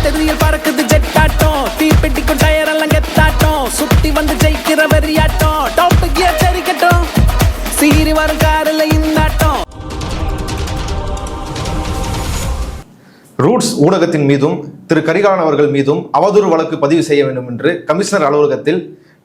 தெரியல் பறக்குது ஜெட்டாட்டம் தீப்பெட்டிக்கும் டயர் எல்லாம் கெத்தாட்டம் சுத்தி வந்து ஜெயிக்கிற வெறியாட்டம் டாப் கியர் சரிக்கட்டும் சீறி வரும் காரில் இந்தாட்டம். ரூட்ஸ் ஊடகத்தின் மீதும் திரு கரிகாலன் அவர்கள் மீதும் அவதூறு வழக்கு பதிவு செய்ய வேண்டும் என்று கமிஷனர் அலுவலகத்தில்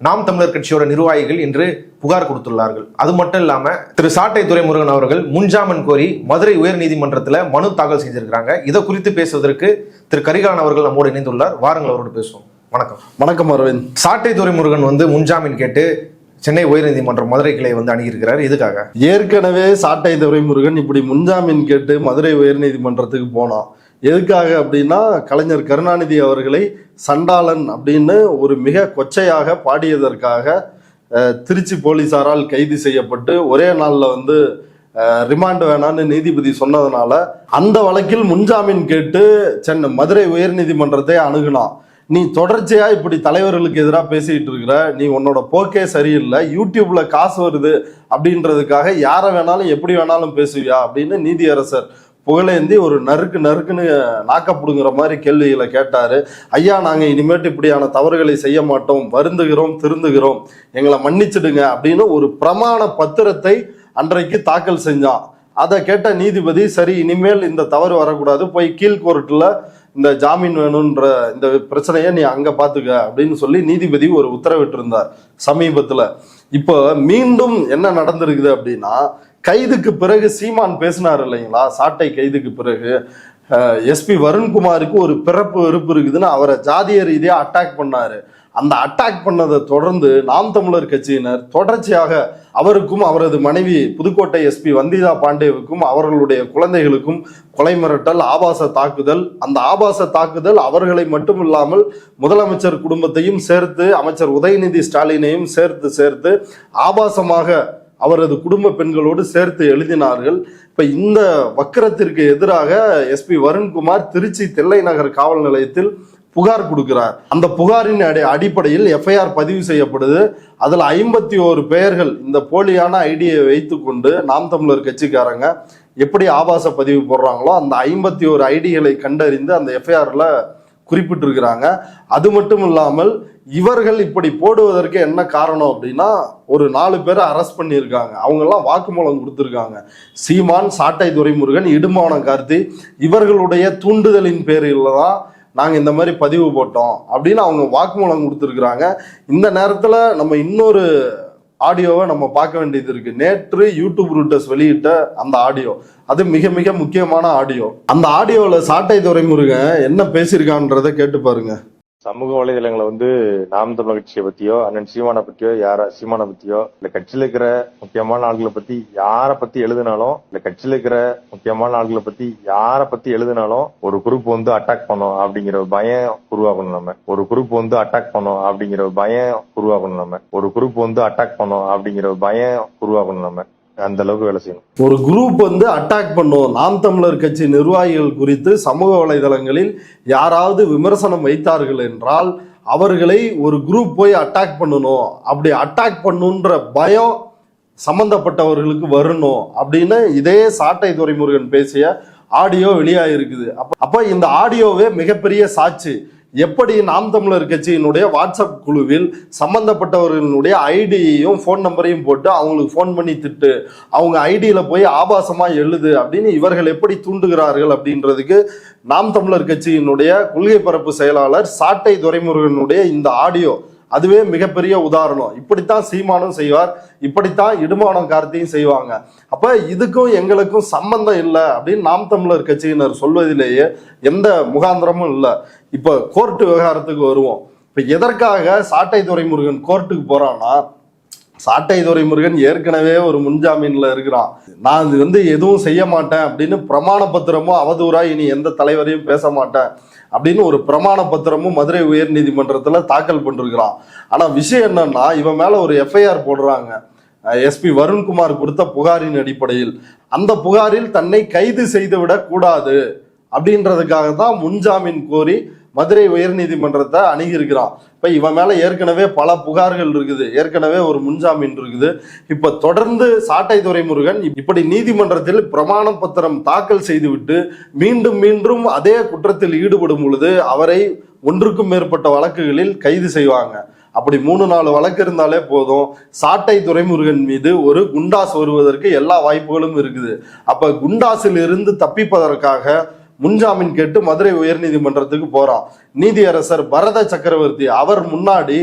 நாம் தமிழர் கட்சியோட நிர்வாகிகள் இன்று புகார் கொடுத்துள்ளார்கள். அது மட்டும் இல்லாம திரு சாட்டை துரைமுருகன் அவர்கள் முன்ஜாமீன் கோரி மதுரை உயர்நீதிமன்றத்தில் மனு தாக்கல் செஞ்சிருக்கிறாங்க. இதை குறித்து பேசுவதற்கு திரு கரிகாலன் அவர்கள் நம்மோடு இணைந்துள்ளார். வாருங்கள் அவரோடு பேசுவோம். வணக்கம். வணக்கம் அரவிந்த். சாட்டை துரைமுருகன் முன்ஜாமீன் கேட்டு சென்னை உயர்நீதிமன்றம் மதுரை கிளை அணுகியிருக்கிறார். எதுக்காக? ஏற்கனவே சாட்டை துரைமுருகன் இப்படி முன்ஜாமீன் கேட்டு மதுரை உயர்நீதிமன்றத்துக்கு போனான். எதுக்காக அப்படின்னா, கலைஞர் கருணாநிதி அவர்களை சண்டாளன் அப்படின்னு ஒரு மிக கொச்சையாக பாடியதற்காக திருச்சி போலீசாரால் கைது செய்யப்பட்டு ஒரே நாளில் ரிமாண்ட் வேணான்னு நீதிபதி சொன்னதுனால அந்த வழக்கில் முன்ஜாமீன் கேட்டு சென்னை மதுரை உயர்நீதிமன்றத்தை அணுகுனான். நீ தொடர்ச்சியா இப்படி தலைவர்களுக்கு எதிராக பேசிட்டு இருக்கிற, நீ உன்னோட போக்கே சரியில்லை, யூடியூப்ல காசு வருது அப்படின்றதுக்காக யாரை வேணாலும் எப்படி வேணாலும் பேசுவியா அப்படின்னு நீதியரசர் புகழேந்தி ஒரு நறுக்குன்னு நாக்கப்படுங்கிற மாதிரி கேள்விகளை கேட்டாரு. ஐயா, நாங்க இனிமேட்டு இப்படியான தவறுகளை செய்ய மாட்டோம், வருந்துகிறோம், திருந்துகிறோம், எங்களை மன்னிச்சிடுங்க அப்படின்னு ஒரு பிரமாண பத்திரத்தை அன்றைக்கு தாக்கல் செஞ்சான். அதை கேட்ட நீதிபதி, சரி இனிமேல் இந்த தவறு வரக்கூடாது, போய் கீழ்கோர்ட்டில் இந்த ஜாமீன் வேணும்ன்ற இந்த பிரச்சனையை நீ அங்க பாத்துக்க அப்படின்னு சொல்லி நீதிபதி ஒரு உத்தரவிட்டு இருந்தார் சமீபத்துல. இப்போ மீண்டும் என்ன நடந்திருக்குது அப்படின்னா, கைதுக்கு பிறகு சீமான் பேசினார் இல்லைங்களா, சாட்டை கைதுக்கு பிறகு எஸ்பி வருண்குமாருக்கு ஒரு பிறப்பு வெறுப்பு இருக்குதுன்னு அவரை ஜாதிய ரீதியா அட்டாக் பண்ணாரு. அந்த அட்டாக் பண்ணதை தொடர்ந்து நாம் தமிழர் கட்சியினர் தொடர்ச்சியாக அவருக்கும் அவரது மனைவி புதுக்கோட்டை எஸ்பி வந்திதா பாண்டேவுக்கும் அவர்களுடைய குழந்தைகளுக்கும் கொலை மிரட்டல், ஆபாச தாக்குதல். அந்த ஆபாச தாக்குதல் அவர்களை மட்டும் இல்லாமல் முதலமைச்சர் குடும்பத்தையும் சேர்த்து, அமைச்சர் உதயநிதி ஸ்டாலினையும் சேர்த்து ஆபாசமாக அவரது குடும்ப பெண்களோடு சேர்த்து எழுதினார்கள். இப்ப இந்த வக்கரத்திற்கு எதிராக எஸ்பி வருண்குமார் திருச்சி தில்லை நகர் காவல் நிலையத்தில் புகார் கொடுக்கிறார். அந்த புகாரின் அடிப்படையில் எஃப்ஐஆர் பதிவு செய்யப்படுது. அதுல 51 பெயர்கள் இந்த போலியான ஐடியை வைத்து கொண்டு நாம் தமிழர் கட்சிக்காரங்க எப்படி ஆபாச பதிவு போடுறாங்களோ அந்த 51 ஐடிகளை கண்டறிந்து அந்த எஃப்ஐஆர்ல குறிப்பிட்டிருக்கிறாங்க. அது மட்டும் இல்லாமல் இவர்கள் இப்படி போடுவதற்கு என்ன காரணம் அப்படின்னா, ஒரு 4 பேரை அரெஸ்ட் பண்ணியிருக்காங்க. அவங்கெல்லாம் வாக்குமூலம் கொடுத்துருக்காங்க. சீமான், சாட்டை துரைமுருகன், இடுமானம் கார்த்தி இவர்களுடைய தூண்டுதலின் பேரில் தான் நாங்கள் இந்த மாதிரி பதிவு போட்டோம் அப்படின்னு அவங்க வாக்குமூலம் கொடுத்துருக்குறாங்க. இந்த நேரத்தில் நம்ம இன்னொரு ஆடியோவை நம்ம பார்க்க வேண்டியது இருக்கு. நேற்று யூடியூப் ரூட்டர்ஸ் வெளியிட்ட அந்த ஆடியோ, அது மிக மிக முக்கியமான ஆடியோ. அந்த ஆடியோவில் சாட்டை துரைமுருகன் என்ன பேசியிருக்கான்றதை கேட்டு பாருங்க. சமூக வலைதளங்களை நாம் தமிழர் கட்சியை பத்தியோ, அண்ணன் சீமானை பத்தியோ, சீமானை பத்தியோ, இல்ல கட்சியில இருக்கிற முக்கியமான ஆள்களை பத்தி யாரை பத்தி எழுதினாலும், இல்ல கட்சியில இருக்கிற முக்கியமான ஆள்களை பத்தி யாரை பத்தி எழுதினாலும் ஒரு குரூப் அட்டாக் பண்ணோம் அப்படிங்கிற ஒரு பயம் உருவாக்கணும். நம்ம ஒரு குரூப் அட்டாக் பண்ணோம் அப்படிங்கிற ஒரு பயம் உருவாக்கணும். நம்ம ஒரு குரூப் அட்டாக் பண்ணோம் அப்படிங்கிற ஒரு பயம் உருவாக்கணும். நம்ம அந்த அளவுக்கு வேலை செய்யணும். ஒரு குரூப் அட்டாக் பண்ணுவோம். நாம் தமிழர் கட்சி நிர்வாகிகள் குறித்து சமூக வலைதளங்களில் யாராவது விமர்சனம் வைத்தார்கள் என்றால் அவர்களை ஒரு குரூப் போய் அட்டாக் பண்ணணும், அப்படி அட்டாக் பண்ணுன்ற பயம் சம்பந்தப்பட்டவர்களுக்கு வரணும் அப்படின்னு இதே சாட்டை துரைமுருகன் பேசிய ஆடியோ வெளியாகிருக்குது. அப்ப இந்த ஆடியோவே மிகப்பெரிய சாட்சி. எப்படி நாம் தமிழர் கட்சியினுடைய வாட்ஸ்அப் குழுவில் சம்பந்தப்பட்டவர்களுடைய ஐடியையும் ஃபோன் நம்பரையும் போட்டு அவங்களுக்கு ஃபோன் பண்ணி திட்டு, அவங்க ஐடியில போய் ஆபாசமா எழுது அப்படின்னு இவர்கள் எப்படி தூண்டுகிறார்கள் அப்படின்றதுக்கு நாம் தமிழர் கட்சியினுடைய கொள்கை பரப்பு செயலாளர் சாட்டை துரைமுருகனுடைய இந்த ஆடியோ அதுவே மிகப்பெரிய உதாரணம். இப்படித்தான் சீமானும் செய்வார், இப்படித்தான் இடுமானம் கார்த்தியும் செய்வாங்க. அப்ப இதுக்கும் எங்களுக்கும் சம்பந்தம் இல்லை அப்படின்னு நாம் தமிழர் கட்சியினர் சொல்வதிலேயே எந்த முகாந்திரமும் இல்லை. இப்ப கோர்ட்டு விவகாரத்துக்கு வருவோம். இப்ப எதற்காக சாட்டை துரைமுருகன் கோர்ட்டுக்கு போறான்னா, சாட்டை துரைமுருகன் ஏற்கனவே ஒரு முன்ஜாமீன்ல இருக்கிறான். நான் எதுவும் செய்ய மாட்டேன் அப்படின்னு பிரமாண பத்திரமும் அவதூறா இனி எந்த தலைவரையும் பேச மாட்டேன் அப்படின்னு ஒரு பிரமாண பத்திரமும் மதுரை உயர் நீதிமன்றத்துல தாக்கல் பண்ணிருக்கிறான். ஆனா விஷயம் என்னன்னா, இவன் மேல ஒரு எஃப்ஐஆர் போடுறாங்க எஸ்பி வருண்குமார் கொடுத்த புகாரின் அடிப்படையில். அந்த புகாரில் தன்னை கைது செய்து விடக் கூடாது அப்படின்றதுக்காக தான் முன்ஜாமீன் கோரி மதுரை உயர்நீதிமன்றத்தை அணுகியிருக்கிறான். இப்ப இவன் மேல ஏற்கனவே பல புகார்கள் இருக்குது, ஏற்கனவே ஒரு முன்ஜாமீன் இருக்குது. இப்ப தொடர்ந்து சாட்டை துரைமுருகன் இப்படி நீதிமன்றத்தில் பிரமாண பத்திரம் தாக்கல் செய்துவிட்டு மீண்டும் மீண்டும் அதே குற்றத்தில் ஈடுபடும் பொழுது அவரை ஒன்றுக்கும் மேற்பட்ட வழக்குகளில் கைது செய்வாங்க. அப்படி 3-4 வழக்கு இருந்தாலே போதும், சாட்டை துரைமுருகன் மீது ஒரு குண்டாஸ் வருவதற்கு எல்லா வாய்ப்புகளும் இருக்குது. அப்ப குண்டாஸில் இருந்து தப்பிப்பதற்காக முன்ஜாமீன் கேட்டு மதுரை உயர்நீதிமன்றத்துக்கு போறான். நீதியரசர் பரத சக்கரவர்த்தி அவர் முன்னாடி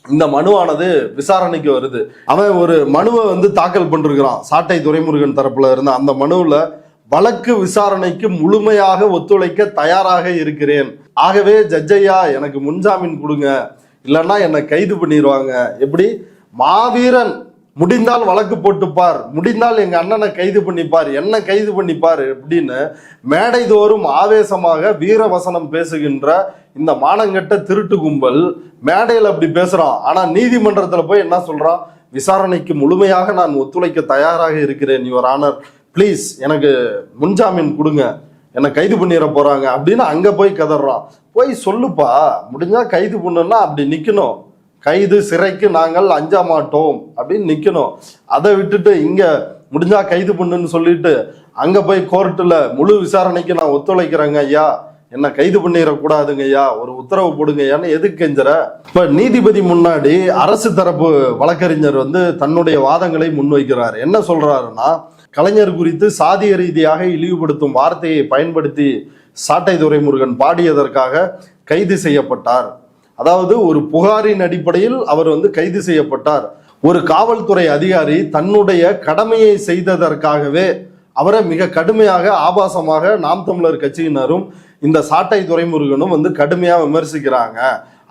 இந்த மனுவானது விசாரணைக்கு வருது. அவன் ஒரு மனுவை தாக்கல் பண்ணிருக்கிறான் சாட்டை துரைமுருகன் தரப்புல இருந்த. அந்த மனுவுல வழக்கு விசாரணைக்கு முழுமையாக ஒத்துழைக்க தயாராக இருக்கிறேன், ஆகவே ஜட்ஜையா எனக்கு முன்ஜாமீன் கொடுங்க, இல்லைன்னா என்னை கைது பண்ணிடுவாங்க. எப்படி மாவீரன் முடிந்தால் வழக்கு போட்டுப்பார், முடிந்தால் எங்க அண்ணனை கைது பண்ணிப்பார், என்ன கைது பண்ணிப்பார் அப்படின்னு மேடை தோறும் ஆவேசமாக வீரவசனம் பேசுகின்ற இந்த மானங்கட்ட திருட்டு கும்பல் மேடையில் அப்படி பேசுறான். ஆனா நீதிமன்றத்துல போய் என்ன சொல்றான்? விசாரணைக்கு முழுமையாக நான் ஒத்துழைக்க தயாராக இருக்கிறேன் யுவர் ஆனர், பிளீஸ் எனக்கு முன்ஜாமீன் கொடுங்க, என்னை கைது பண்ணிட போறாங்க அப்படின்னு அங்க போய் கதறான். போய் சொல்லுப்பா, முடிஞ்சா கைது பண்ணுன்னா அப்படி நிக்கணும், கைது சிறைக்கு நாங்கள் அஞ்ச மாட்டோம் அப்படின்னு நிக்கணும். அதை விட்டுட்டு இங்க முடிஞ்சா கைது பண்ணுன்னு சொல்லிட்டு அங்க போய் கோர்ட்டுல முழு விசாரணைக்கு நான் ஒத்துழைக்கிறேங்க ஐயா, என்ன கைது பண்ணிடக்கூடாதுங்க ஐயா, ஒரு உத்தரவு போடுங்க ஐயான்னு எதுக்கு கெஞ்சுற? இப்ப நீதிபதி முன்னாடி அரசு தரப்பு வழக்கறிஞர் தன்னுடைய வாதங்களை முன்வைக்கிறார். என்ன சொல்றாருன்னா, கலைஞர் குறித்து சாதிய ரீதியாக இழிவுபடுத்தும் வார்த்தையை பயன்படுத்தி சாட்டை துரைமுருகன் பாடியதற்காக கைது செய்யப்பட்டார். அதாவது ஒரு புகாரின் அடிப்படையில் அவர் கைது செய்யப்பட்டார். ஒரு காவல்துறை அதிகாரி தன்னுடைய கடமையை செய்ததற்காகவே அவரை மிக கடுமையாக ஆபாசமாக நாம் தமிழர் கட்சியினரும் இந்த சாட்டை துரைமுருகனும் கடுமையா விமர்சிக்கிறாங்க.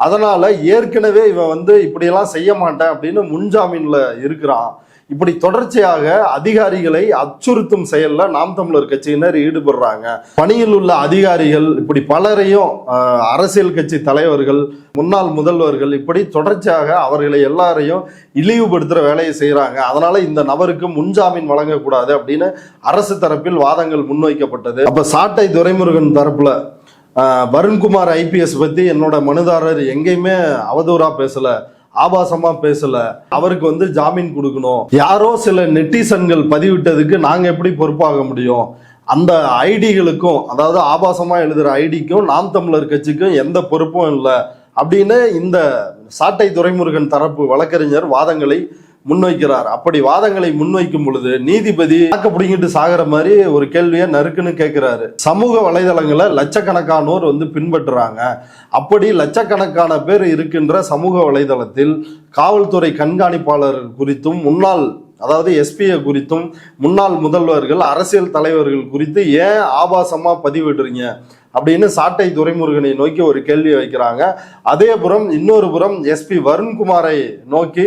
அதனால ஏற்கனவே இவன் இப்படியெல்லாம் செய்ய மாட்டேன் அப்படின்னு முன்ஜாமீன்ல இருக்கிறான். இப்படி தொடர்ச்சியாக அதிகாரிகளை அச்சுறுத்தும் செயல்ல நாம் தமிழர் கட்சியினர் ஈடுபடுறாங்க. பணியில் உள்ள அதிகாரிகள் இப்படி பலரையும், அரசியல் கட்சி தலைவர்கள், முன்னாள் முதல்வர்கள், இப்படி தொடர்ச்சியாக அவர்களை எல்லாரையும் இழிவுபடுத்துற வேலையை செய்யறாங்க. அதனால இந்த நபருக்கு முன்ஜாமீன் வழங்கக்கூடாது அப்படின்னு அரசு தரப்பில் வாதங்கள் முன்வைக்கப்பட்டது. அப்ப சாட்டை துரைமுருகன் தரப்புல வருண்குமார் IPS பத்தி என்னோட மனுதாரர் எங்கேயுமே அவதூறா பேசல, ஆபாசமா பேசல, அவருக்கு ஜாமீன் கொடுக்கணும், யாரோ சில நெட்டிசன்கள் பதிவிட்டதுக்கு நாங்க எப்படி பொறுப்பாக முடியும், அந்த ஐடிகளுக்கும், அதாவது ஆபாசமா எழுதுற ஐடிக்கும் நாம் தமிழர் கட்சிக்கும் எந்த பொறுப்பும் இல்லை அப்படின்னு இந்த சாட்டை துரைமுருகன் தரப்பு வழக்கறிஞர் வாதங்களை முன்வைக்கிறார். அப்படி வாதங்களை முன்வைக்கும் பொழுது நீதிபதி பிடிங்கிட்டு சாகிற மாதிரி ஒரு கேள்வியை நறுக்குன்னு கேட்கிறாரு. சமூக வலைதளங்களை லட்சக்கணக்கானோர் பின்பற்றுறாங்க. அப்படி லட்சக்கணக்கான பேர் இருக்கின்ற சமூக வலைதளத்தில் காவல்துறை கண்காணிப்பாளர் குறித்தும், முன்னாள் அதாவது SPA குறித்தும், முன்னாள் முதல்வர்கள், அரசியல் தலைவர்கள் குறித்து ஏன் ஆபாசமா பதிவிடுறீங்க அப்படின்னு சாட்டை துரைமுருகனை நோக்கி ஒரு கேள்வியை வைக்கிறாங்க. அதே புறம் இன்னொரு புறம் SP வருண்குமாரை நோக்கி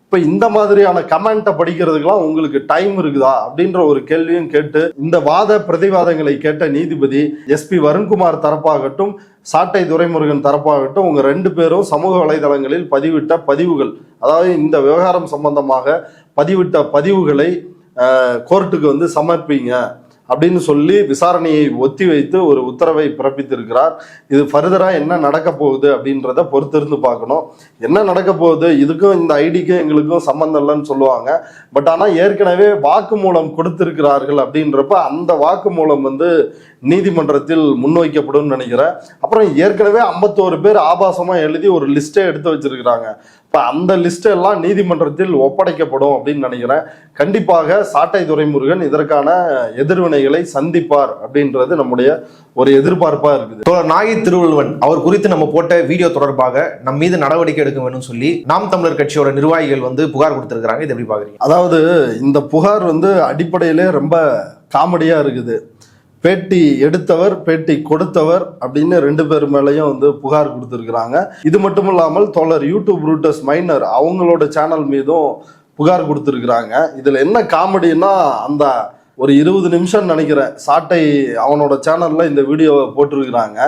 இப்ப இந்த மாதிரியான கமெண்ட்டை படிக்கிறதுக்கெல்லாம் உங்களுக்கு டைம் இருக்குதா அப்படின்ற ஒரு கேள்வியும் கேட்டு இந்த வாத பிரதிவாதங்களை கேட்ட நீதிபதி SP வருண்குமார் தரப்பாகட்டும், சாட்டை துரைமுருகன் தரப்பாகட்டும், உங்க 2 பேரும் சமூக வலைதளங்களில் பதிவிட்ட பதிவுகள், அதாவது இந்த விவகாரம் சம்பந்தமாக பதிவிட்ட பதிவுகளை கோர்ட்டுக்கு சமர்ப்பிங்க அப்படின்னு சொல்லி விசாரணையை ஒத்தி வைத்து ஒரு உத்தரவை பிறப்பித்திருக்கிறார். இது ஃபர்தரா என்ன நடக்க போகுது அப்படின்றத பொறுத்திருந்து பார்க்கணும். என்ன நடக்க போகுது, இதுக்கும் இந்த ஐடிக்கும் எங்களுக்கும் சம்பந்தம் இல்லைன்னு சொல்லுவாங்க. பட் ஆனால் ஏற்கனவே வாக்குமூலம் கொடுத்திருக்கிறார்கள் அப்படின்றப்ப அந்த வாக்குமூலம் நீதிமன்றத்தில் முன்வைக்கப்படும் நினைக்கிறேன். அப்புறம் ஏற்கனவே 51 பேர் ஆபாசமா எழுதி ஒரு லிஸ்டே எடுத்து வச்சிருக்கிறாங்க. இப்ப அந்த லிஸ்ட் எல்லாம் நீதிமன்றத்தில் ஒப்படைக்கப்படும் அப்படின்னு நினைக்கிறேன். கண்டிப்பாக சாட்டை துரைமுருகன் இதற்கான எதிர்வினைகளை சந்திப்பார் அப்படின்றது நம்முடைய ஒரு எதிர்பார்ப்பா இருக்குது. நாகை திருவள்ளுவன் அவர் குறித்து நம்ம போட்ட வீடியோ தொடர்பாக நம் மீது நடவடிக்கை எடுக்க வேணும்னு சொல்லி நாம் தமிழர் கட்சியோட நிர்வாகிகள் புகார் கொடுத்திருக்கிறாங்க. இது எப்படி பாக்குறீங்க? அதாவது இந்த புகார் அடிப்படையிலே ரொம்ப காமெடியா இருக்குது. பேட்டி எடுத்தவர், பேட்டி கொடுத்தவர் அப்படின்னு 2 பேர் மேலேயும் புகார் கொடுத்துருக்குறாங்க. இது மட்டும் இல்லாமல் தோழர் யூடியூப் ரூட்டர்ஸ் மைனர் அவங்களோட சேனல் மீதும் புகார் கொடுத்துருக்குறாங்க. இதுல என்ன காமெடின்னா, அந்த ஒரு 20 நிமிஷம் நினைக்கிறேன் சாட்டை அவனோட சேனல்ல இந்த வீடியோவை போட்டிருக்கிறாங்க.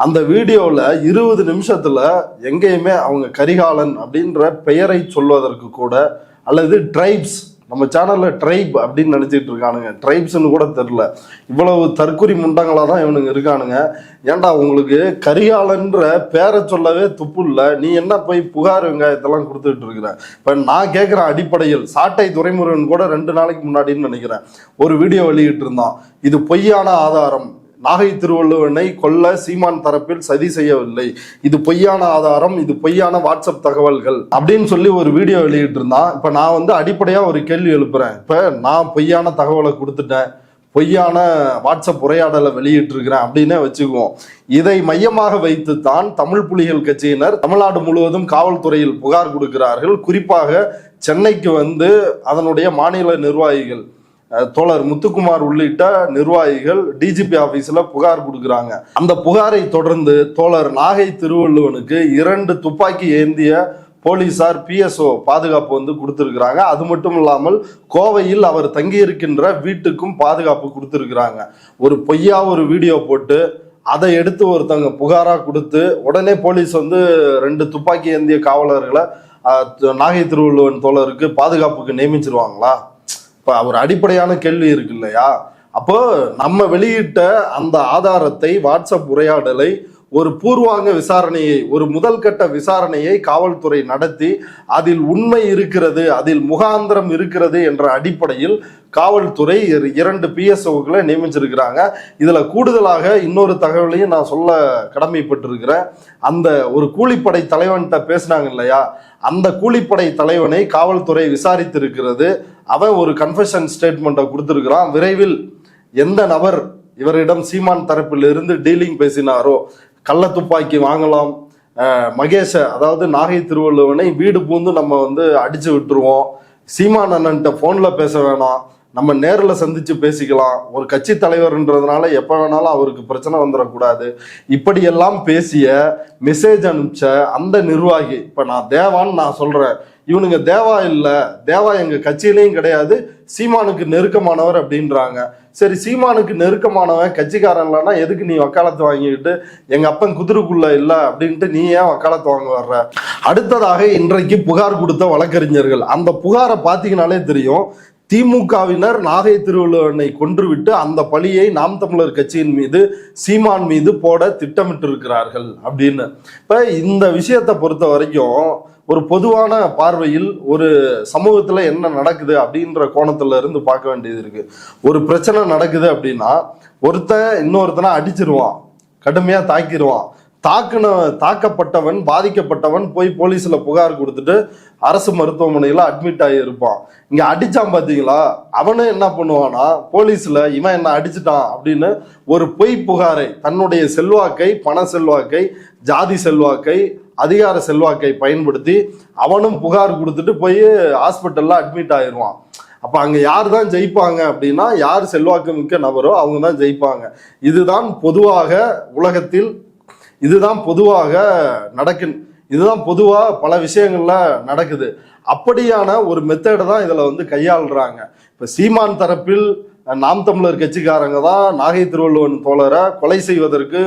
அந்த வீடியோவில் 20 நிமிஷத்துல எங்கேயுமே அவங்க கரிகாலன் அப்படின்ற பெயரை சொல்வதற்கு கூட, அல்லது ட்ரைப்ஸ் நம்ம சேனல்ல ட்ரைப் அப்படின்னு நினைச்சிட்டு இருக்கானுங்க, ட்ரைப்ஸ்ன்னு கூட தெரியல. இவ்வளவு தற்குறி முண்டங்களா தான் இவனுங்க இருக்கானுங்க. ஏன்டா உங்களுக்கு கரிகாலன்ற பேரை சொல்லவே துப்பு இல்லை, நீ என்ன போய் புகார் வெங்காயத்தெல்லாம் கொடுத்துட்டு இருக்கிற? இப்ப நான் கேட்கிற அடிப்படையில் சாட்டை துரைமுருகன் கூட 2 நாளைக்கு முன்னாடின்னு நினைக்கிறேன் ஒரு வீடியோ வெளியிட்டு இருந்தான். இது பொய்யான ஆதாரம், நாகை திருவள்ளுவனை கொல்ல சீமான் தரப்பில் சதி செய்யவில்லை, இது பொய்யான ஆதாரம், இது பொய்யான வாட்ஸ்அப் தகவல்கள் அப்படின்னு சொல்லி ஒரு வீடியோ வெளியிட்டு இருந்தான். இப்ப நான் வந்து அடிப்படையா ஒரு கேள்வி எழுப்புறேன். இப்ப நான் பொய்யான தகவலை கொடுத்துட்டேன், பொய்யான வாட்ஸ்அப் உரையாடலை வெளியிட்டு இருக்கிறேன் அப்படின்னே வச்சுக்குவோம். இதை மையமாக வைத்துத்தான் தமிழ் புலிகள் கட்சியினர் தமிழ்நாடு முழுவதும் காவல்துறையில் புகார் கொடுக்கிறார்கள். குறிப்பாக சென்னைக்கு வந்து அதனுடைய மாநில நிர்வாகிகள் தோழர் முத்துக்குமார் உள்ளிட்ட நிர்வாகிகள் டிஜிபி ஆபீஸ்ல புகார் கொடுக்குறாங்க. அந்த புகாரை தொடர்ந்து தோழர் நாகை திருவள்ளுவனுக்கு 2 துப்பாக்கி ஏந்திய போலீசார் PSO பாதுகாப்பு வந்து கொடுத்திருக்கிறாங்க. அது மட்டும் இல்லாமல் கோவையில் அவர் தங்கியிருக்கின்ற வீட்டுக்கும் பாதுகாப்பு கொடுத்திருக்கிறாங்க. ஒரு பொய்யா ஒரு வீடியோ போட்டு அதை எடுத்து ஒருத்தவங்க புகாரா கொடுத்து உடனே போலீஸ் வந்து 2 துப்பாக்கி ஏந்திய காவலர்களை நாகை திருவள்ளுவன் தோழருக்கு பாதுகாப்புக்கு நியமிச்சிருவாங்களா? இப்ப அவர் அடிப்படையான கேள்வி இருக்கு இல்லையா? அப்போ நம்ம வெளியிட்ட அந்த ஆதாரத்தை, வாட்ஸ்அப் உரையாடலை, ஒரு பூர்வாங்க விசாரணையை, ஒரு முதல் கட்ட விசாரணையை காவல்துறை நடத்தி அதில் உண்மை இருக்கிறது, அதில் முகாந்திரம் இருக்கிறது என்ற அடிப்படையில் காவல்துறை 2 PSOக்களை நியமிச்சிருக்கிறாங்க. இதுல கூடுதலாக இன்னொரு தகவலையும் நான் சொல்ல கடமைப்பட்டிருக்கிறேன். அந்த ஒரு கூலிப்படை தலைவன்கிட்ட பேசினாங்க இல்லையா, அந்த கூலிப்படை தலைவனை காவல்துறை விசாரித்திருக்கிறது. அவன் ஒரு கன்ஃபெஷன் ஸ்டேட்மெண்ட்டை கொடுத்திருக்கிறான். விரைவில் எந்த நபர் இவரிடம் சீமான் தரப்பில் இருந்து டீலிங் பேசினாரோ, கள்ள துப்பாக்கி வாங்கலாம், மகேஷ அதாவது நாகை திருவள்ளுவனை வீடு பூந்து நம்ம வந்து அடிச்சு விட்டுருவோம், சீமான் அண்ணன்ட்ட போன்ல பேச வேணாம், நம்ம நேரில் சந்திச்சு பேசிக்கலாம், ஒரு கட்சி தலைவர்ன்றதுனால எப்போ வேணாலும் அவருக்கு பிரச்சனை வந்துடக்கூடாது, இப்படியெல்லாம் பேசிய மெசேஜ் அனுப்பிச்ச அந்த நிர்வாகி, இப்போ நான் தேவான்னு நான் சொல்றேன், இவனுங்க தேவா இல்லை, தேவா எங்க கட்சியிலையும் கிடையாது, சீமானுக்கு நெருக்கமானவர் அப்படின்றாங்க. சரி, சீமானுக்கு நெருக்கமானவன் கட்சிக்காரன் இல்லைன்னா எதுக்கு நீ வக்காலத்து வாங்கிட்டு எங்க அப்பன் குதிரைக்குள்ள இல்லை அப்படின்ட்டு நீ ஏன் வக்காலத்து வாங்க வர்ற? அடுத்ததாக இன்றைக்கு புகார் கொடுத்த வழக்கறிஞர்கள், அந்த புகாரை பார்த்தீங்கன்னாலே தெரியும், திமுகவினர் நாகை திருவள்ளுவனை கொன்றுவிட்டு அந்த பழியை நாம் தமிழர் கட்சியின் மீது, சீமான் மீது போட திட்டமிட்டு இருக்கிறார்கள் அப்படின்னு. இப்ப இந்த விஷயத்தை பொறுத்த வரைக்கும் ஒரு பொதுவான பார்வையில் ஒரு சமூகத்துல என்ன நடக்குது அப்படின்ற கோணத்துல இருந்து பார்க்க வேண்டியது இருக்கு. ஒரு பிரச்சனை நடக்குது அப்படின்னா ஒருத்தன் இன்னொருத்தனை அடிச்சிருவான், கடுமையா தாக்கிடுவான். தாக்கப்பட்டவன், பாதிக்கப்பட்டவன் போய் போலீஸ்ல புகார் கொடுத்துட்டு அரசு மருத்துவமனையில அட்மிட் ஆகி இருப்பான். இங்க அடிச்சான் பாத்தீங்களா, அவனு என்ன பண்ணுவானா போலீஸ்ல இவன் என்ன அடிச்சுட்டான் அப்படின்னு ஒரு பொய் புகாரை, தன்னுடைய செல்வாக்கை, பண செல்வாக்கை, ஜாதி செல்வாக்கை, அதிகார செல்வாக்கை பயன்படுத்தி அவனும் புகார் கொடுத்துட்டு போய் ஹாஸ்பிட்டல்ல அட்மிட் ஆயிடுவான். அப்ப அங்க யார் தான் ஜெயிப்பாங்க அப்படின்னா, யார் செல்வாக்கு மிக்க நபரோ அவங்க தான் ஜெயிப்பாங்க. இதுதான் பொதுவாக உலகத்தில், இதுதான் பொதுவாக இதுதான் பொதுவா பல விஷயங்கள்ல நடக்குது. அப்படியான ஒரு மெத்தடை தான் இதுல வந்து கையாளுறாங்க. இப்ப சீமான் தரப்பில் நாம் தமிழர் கட்சிக்காரங்க தான் நாகை திருவள்ளுவன் தோழரை கொலை செய்வதற்கு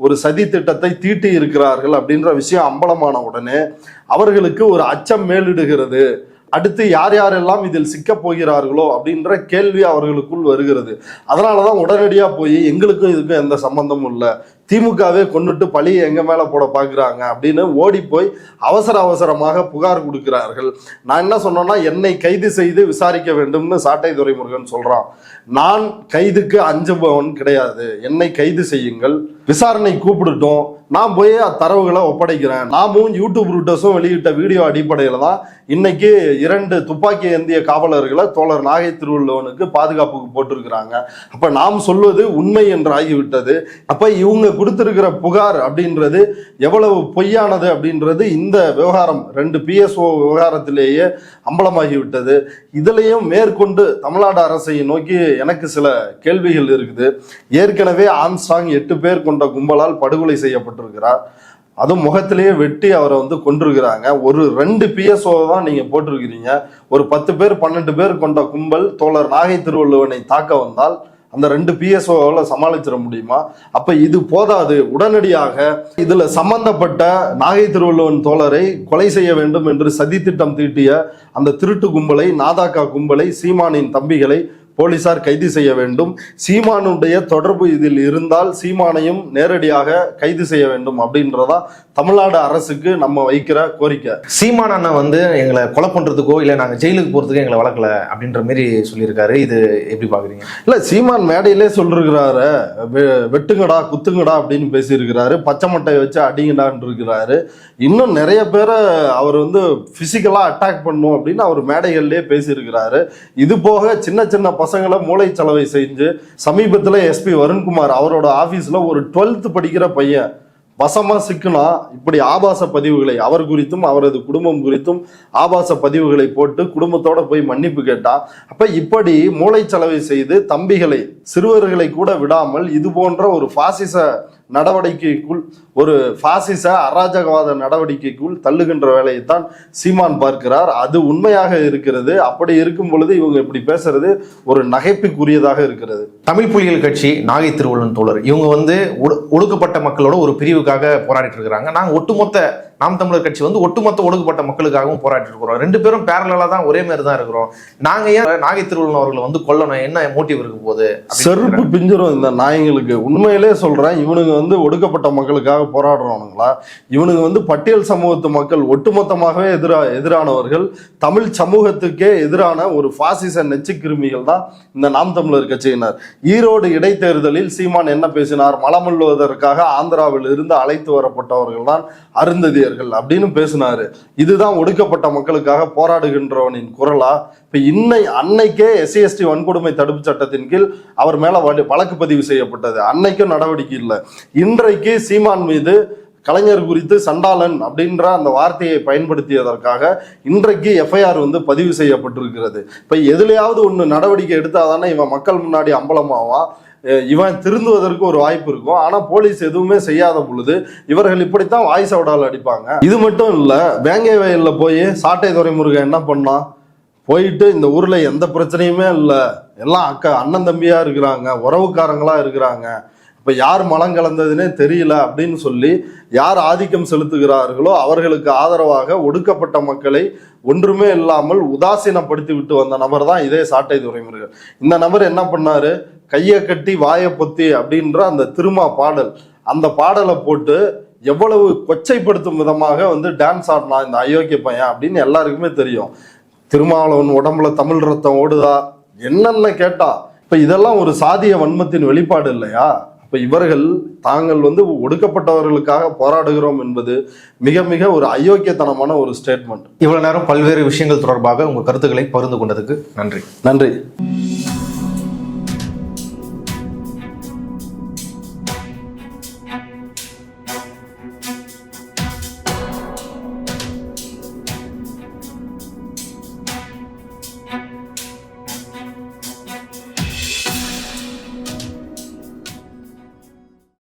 ஒரு சதி திட்டத்தை தீட்டி இருக்கிறார்கள் அப்படின்ற விஷயம் அம்பலமான உடனே அவர்களுக்கு ஒரு அச்சம் மேலிடுகிறது. அடுத்து யார் யாரெல்லாம் இதில் சிக்க போகிறார்களோ அப்படின்ற கேள்வி அவர்களுக்குள் வருகிறது. அதனாலதான் உடனடியா போய் எங்களுக்கும் இதுக்கும் எந்த சம்பந்தமும் இல்லை, திமுகவே கொண்டுட்டு பழியை எங்க மேல போட பாக்குறாங்க அப்படின்னு ஓடி போய் அவசரமாக புகார் கொடுக்கிறார்கள். நான் என்ன சொன்னேன்னா, என்னை கைது செய்து விசாரிக்க வேண்டும்னு சாட்டை துரைமுருகன் சொல்றான். நான் கைதுக்கு அஞ்சுபவன் கிடையாது, என்னை கைது செய்யுங்கள், விசாரணை கூப்பிடுட்டோம், நான் போய் தரவுகளை ஒப்படைக்கிறேன். நாமும் யூடியூப் ரூட்டர்ஸும் வெளியிட்ட வீடியோ அடிப்படையில தான் இன்னைக்கு 2 துப்பாக்கி ஏந்திய காவலர்களை தோழர் நாகை திருவள்ளுவனுக்கு பாதுகாப்புக்கு போட்டிருக்கிறாங்க. அப்ப நாம் சொல்வது உண்மை என்று ஆகிவிட்டது. அப்ப இவங்க கொடுத்திருக்கிற புகார் அப்படின்றது எவ்வளவு பொய்யானது அப்படின்றது இந்த விவகாரம் 2 PSO விவகாரத்திலேயே அம்பலமாகிவிட்டது. இதுலயும் மேற்கொண்டு தமிழ்நாடு அரசை நோக்கி எனக்கு சில கேள்விகள் இருக்குது. ஏற்கனவே ஆம்ஸ்ட்ராங் 8 பேர் கொண்ட கும்பலால் படுகொலை செய்யப்பட்டிருக்கிறார். அதுவும் முகத்திலேயே வெட்டி அவரை வந்து கொண்டிருக்கிறாங்க. ஒரு 2 PSO தான் நீங்க போட்டிருக்கிறீங்க. ஒரு 10 பேர் 12 பேர் கொண்ட கும்பல் தோழர் நாகை திருவள்ளுவனை தாக்க வந்தால் அந்த 2 PSOவால சமாளிச்சிட முடியுமா? அப்ப இது போதாது, உடனடியாக இதுல சம்பந்தப்பட்ட நாகை திருவள்ளுவன் தோழரை கொலை செய்ய வேண்டும் என்று சதி திட்டம் தீட்டிய அந்த திருட்டு கும்பலை, நாதாக்கா கும்பலை, சீமானின் தம்பிகளை போலீசார் கைது செய்ய வேண்டும். சீமானுடைய தொடர்பு இதில் இருந்தால் சீமானையும் நேரடியாக கைது செய்ய வேண்டும் அப்படின்றதா தமிழ்நாடு அரசுக்கு நம்ம வைக்கிற கோரிக்கை. சீமான் அண்ணா வந்து எங்களை கொலை பண்றதுக்கோ இல்லை நாங்கள் ஜெயிலுக்கு போறதுக்கோ எங்களை வளர்க்கல அப்படின்ற மாதிரி சொல்லியிருக்காரு. இது எப்படி பாக்குறீங்க? இல்ல, சீமான் மேடையிலே சொல்லிருக்கிறாரு, வெட்டுங்கடா குத்துங்கடா அப்படின்னு பேசியிருக்கிறாரு, பச்சை மட்டையை வச்சு அடிங்கடான்னு இருக்கிறாரு. இன்னும் நிறைய பேரை அவர் வந்து பிசிக்கலா அட்டாக் பண்ணும் அப்படின்னு அவர் மேடைகள்லேயே பேசியிருக்கிறாரு. இது போக சின்ன சின்ன பசங்களை மூளை செலவை செஞ்சு சமீபத்தில் SP வருண்குமார் அவரோட ஆபீஸ்ல ஒரு 12th படிக்கிற பையன் வசமா சிக்குனா இப்படி ஆபாச பதிவுகளை அவர் குறித்தும் அவரது குடும்பம் குறித்தும் ஆபாச பதிவுகளை போட்டு குடும்பத்தோட போய் மன்னிப்பு கேட்டா, அப்ப இப்படி மூளை செலவை செய்து தம்பிகளை, சிறுவர்களை கூட விடாமல் இது போன்ற ஒரு பாசிச நடவடிக்கைக்குள், ஒரு பாசிச அராஜகவாத நடவடிக்கைக்குள் தள்ளுகின்ற வேலையைத்தான் சீமான் பார்க்கிறார். அது உண்மையாக இருக்கிறது. அப்படி இருக்கும் பொழுது இவங்க இப்படி பேசுறது ஒரு நகைப்புக்குரியதாக இருக்கிறது. தமிழ் புலிகள் கட்சி, நாகை திருவள்ளுவன் தோழர், இவங்க வந்து ஒடுக்கப்பட்ட மக்களோட ஒரு பிரிவுக்காக போராடிட்டு இருக்கிறாங்க. நாங்க ஒட்டுமொத்த நாம் தமிழர் கட்சி வந்து ஒட்டுமொத்த ஒடுக்கப்பட்ட மக்களுக்காகவும் போராடிட்டு இருக்கிறோம். 2 பேரும் பேரலா தான், ஒரே மாதிரி தான் இருக்கிறோம். நாங்க ஏன் நாகை திருவள்ளுவன் அவர்களை வந்து கொல்லணும்? என்ன மோட்டிவ் இருக்க போகுது? செருப்பு பிஞ்சிரும் இந்த நாய்களுக்கு. உண்மையிலே சொல்றேன், இவனுங்க வந்து ஒடுக்கப்பட்ட மக்களுக்காக போராடுறவனுங்களா? இவனுங்க வந்து பட்டியல் சமூகத்து மக்கள் ஒட்டுமொத்தமாகவே எதிரானவர்கள், தமிழ் சமூகத்துக்கே எதிரான ஒரு பாசிச நெச்சு கிருமிகள் தான் இந்த நாம் தமிழர் கட்சியினர். ஈரோடு இடைத்தேர்தலில் சீமான் என்ன பேசினார்? மலமல்லுவதற்காக ஆந்திராவில் இருந்து அழைத்து வரப்பட்டவர்கள் தான் அருந்ததியர்கள் அப்படின்னு பேசினாரு. இதுதான் ஒடுக்கப்பட்ட மக்களுக்காக போராடுகின்றவனின் குரலா? இப்ப அன்னைக்கே SC/ST வன்கொடுமை தடுப்பு சட்டத்தின் கீழ் அவர் மேல வழக்கு பதிவு செய்யப்பட்டது. அன்னைக்கும் நடவடிக்கை இல்லை. இன்றைக்கு சீமான் மீது கலைஞர் குறித்து சண்டாளன் அப்படின்ற அந்த வார்த்தையை பயன்படுத்தியதற்காக இன்றைக்கு FIR வந்து பதிவு செய்யப்பட்டிருக்கிறது. இப்ப எதுலையாவது ஒண்ணு நடவடிக்கை எடுத்தாதானே இவன் மக்கள் முன்னாடி அம்பலமாவான், இவன் திருந்துவதற்கு ஒரு வாய்ப்பு இருக்கும். ஆனா போலீஸ் எதுவுமே செய்யாத பொழுது இவர்கள் இப்படித்தான் வாய்ஸ் அவுடால் அடிப்பாங்க. இது மட்டும் இல்ல, வேங்கை வயல்ல போய் சாட்டை துரைமுருகன் என்ன பண்ணான்? போயிட்டு இந்த ஊர்ல எந்த பிரச்சனையுமே இல்லை, எல்லாம் அண்ணன் தம்பியா இருக்கிறாங்க, உறவுக்காரங்களா இருக்கிறாங்க, இப்ப யார் மலம் கலந்ததுன்னே தெரியல அப்படின்னு சொல்லி யார் ஆதிக்கம் செலுத்துகிறார்களோ அவர்களுக்கு ஆதரவாக ஒடுக்கப்பட்ட மக்களை ஒன்றுமே இல்லாமல் உதாசீனப்படுத்தி விட்டு வந்த நபர் தான் இதே சாட்டை துரைமுருகன். இந்த நபர் என்ன பண்ணாரு? கையை கட்டி வாயை பொத்தி அப்படின்ற அந்த திருமா பாடல், அந்த பாடலை போட்டு எவ்வளவு கொச்சைப்படுத்தும் விதமாக வந்து டான்ஸ் ஆடினா இந்த அயோக்கிய பையன் அப்படின்னு எல்லாருக்குமே தெரியும். திருமாவளவன் உடம்புல தமிழ் ரத்தம் ஓடுதா என்னன்னு கேட்டா, இப்ப இதெல்லாம் ஒரு சாதிய வன்மத்தின் வெளிப்பாடு இல்லையா? இப்ப இவர்கள் தாங்கள் வந்து ஒடுக்கப்பட்டவர்களுக்காக போராடுகிறோம் என்பது மிக மிக ஒரு அயோக்கியத்தனமான ஒரு ஸ்டேட்மெண்ட். இவ்வளவு நேரம் பல்வேறு விஷயங்கள் தொடர்பாக உங்க கருத்துக்களை பகிர்ந்து கொண்டதுக்கு நன்றி.